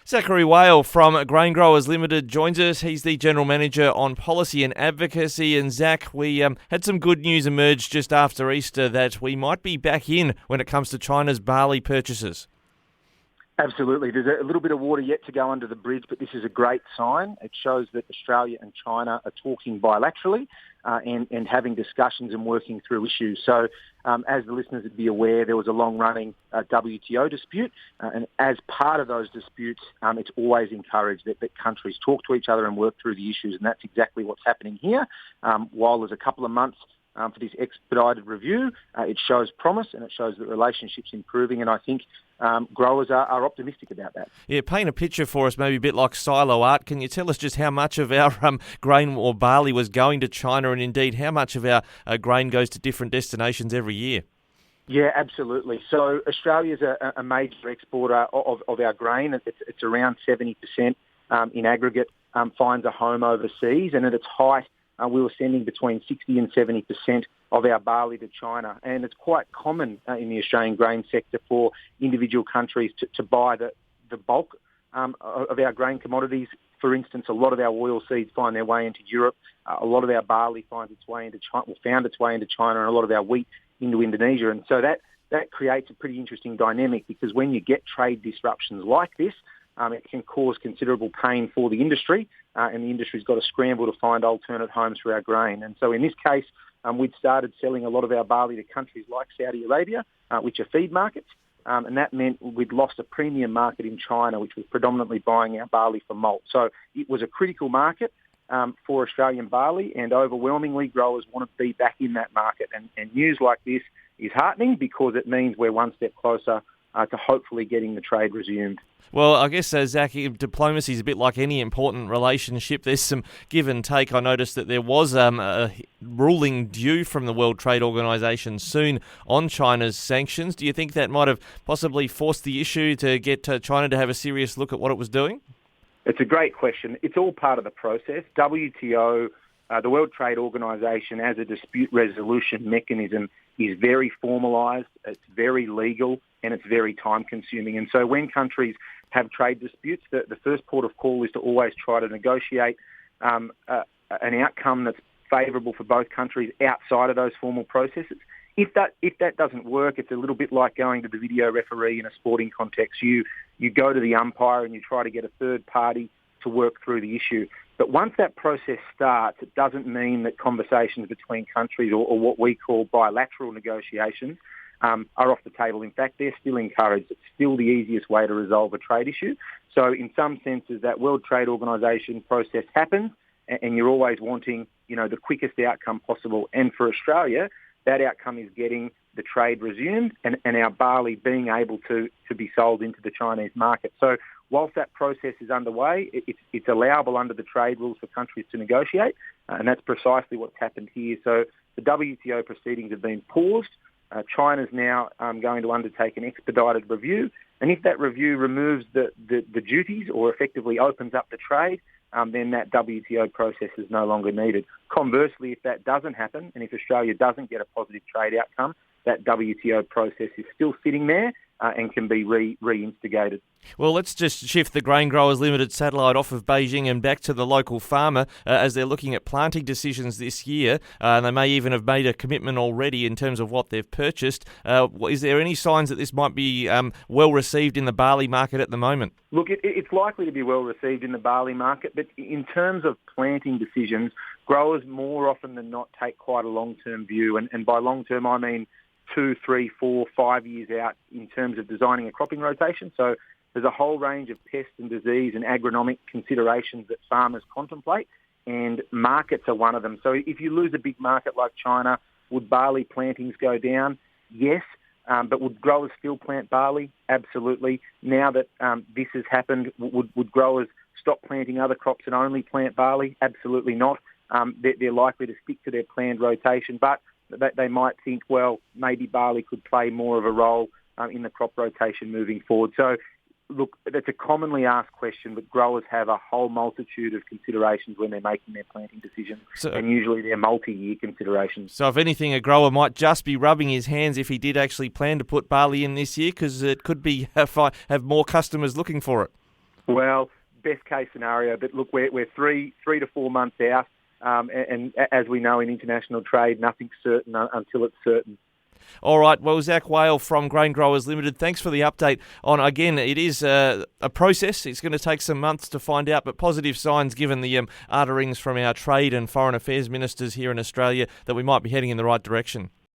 Zachary Whale from GrainGrowers Limited joins us. He's the General Manager on Policy and Advocacy. And Zach, we had some good news emerge just after Easter that we might be back in when it comes to China's barley purchases. Absolutely. There's a little bit of water yet to go under the bridge, but this is a great sign. It shows that Australia and China are talking bilaterally and having discussions and working through issues. So as the listeners would be aware, there was a long-running WTO dispute, and as part of those disputes, it's always encouraged that countries talk to each other and work through the issues, and that's exactly what's happening here. While there's a couple of months for this expedited review, it shows promise and it shows that relationships improving, and I think growers are optimistic about that. Yeah, paint a picture for us, maybe a bit like silo art. Can you tell us just how much of our grain or barley was going to China, and indeed how much of our grain goes to different destinations every year? Yeah, absolutely. So Australia's a major exporter of our grain. It's around 70% in aggregate finds a home overseas, and at its height, we were sending between 60 and 70% of our barley to China. And it's quite common in the Australian grain sector for individual countries to buy the bulk of our grain commodities. For instance, a lot of our oil seeds find their way into Europe. A lot of our barley finds its way into China, found its way into China, and a lot of our wheat into Indonesia. And so that creates a pretty interesting dynamic, because when you get trade disruptions like this, it can cause considerable pain for the industry, and the industry's got to scramble to find alternate homes for our grain. And so in this case, we'd started selling a lot of our barley to countries like Saudi Arabia, which are feed markets, and that meant we'd lost a premium market in China, which was predominantly buying our barley for malt. So it was a critical market for Australian barley, and overwhelmingly growers want to be back in that market. And news like this is heartening, because it means we're one step closer to hopefully getting the trade resumed. Well, I guess, Zach, diplomacy is a bit like any important relationship. There's some give and take. I noticed that there was a ruling due from the World Trade Organization soon on China's sanctions. Do you think that might have possibly forced the issue to get China to have a serious look at what it was doing? It's a great question. It's all part of the process. WTO, the World Trade Organization, as a dispute resolution mechanism, is very formalised, it's very legal, and it's very time-consuming. And so when countries have trade disputes, the first port of call is to always try to negotiate an outcome that's favourable for both countries outside of those formal processes. If that doesn't work, it's a little bit like going to the video referee in a sporting context. You go to the umpire and you try to get a third party to work through the issue. But once that process starts, it doesn't mean that conversations between countries or what we call bilateral negotiations are off the table. In fact, they're still encouraged. It's still the easiest way to resolve a trade issue. So in some senses, that World Trade Organization process happens, and you're always wanting, the quickest outcome possible. And for Australia, that outcome is getting the trade resumed and our barley being able to be sold into the Chinese market. So whilst that process is underway, it's allowable under the trade rules for countries to negotiate, and that's precisely what's happened here. So the WTO proceedings have been paused. China's now going to undertake an expedited review, and if that review removes the duties or effectively opens up the trade, then that WTO process is no longer needed. Conversely, if that doesn't happen, and if Australia doesn't get a positive trade outcome, that WTO process is still sitting there and can be reinstigated. Well, let's just shift the GrainGrowers Limited satellite off of Beijing and back to the local farmer as they're looking at planting decisions this year. And they may even have made a commitment already in terms of what they've purchased. Is there any signs that this might be well received in the barley market at the moment? Look, it's likely to be well received in the barley market, but in terms of planting decisions, growers more often than not take quite a long-term view. And by long-term, I mean 2, 3, 4, 5 years out in terms of designing a cropping rotation. So there's a whole range of pest and disease and agronomic considerations that farmers contemplate, and markets are one of them. So if you lose a big market like China, would barley plantings go down? Yes. But would growers still plant barley? Absolutely. Now that this has happened, would growers stop planting other crops and only plant barley? Absolutely not. They're likely to stick to their planned rotation, but they might think, well, maybe barley could play more of a role in the crop rotation moving forward. So, look, that's a commonly asked question, but growers have a whole multitude of considerations when they're making their planting decisions, and usually they're multi-year considerations. So if anything, a grower might just be rubbing his hands if he did actually plan to put barley in this year, because it could be have more customers looking for it. Well, best case scenario, but look, we're 3 to 4 months out, and as we know in international trade, nothing's certain until it's certain. All right, well, Zach Whale from GrainGrowers Limited, thanks for the update on, again, it is a process. It's going to take some months to find out, but positive signs given the utterings from our trade and foreign affairs ministers here in Australia that we might be heading in the right direction.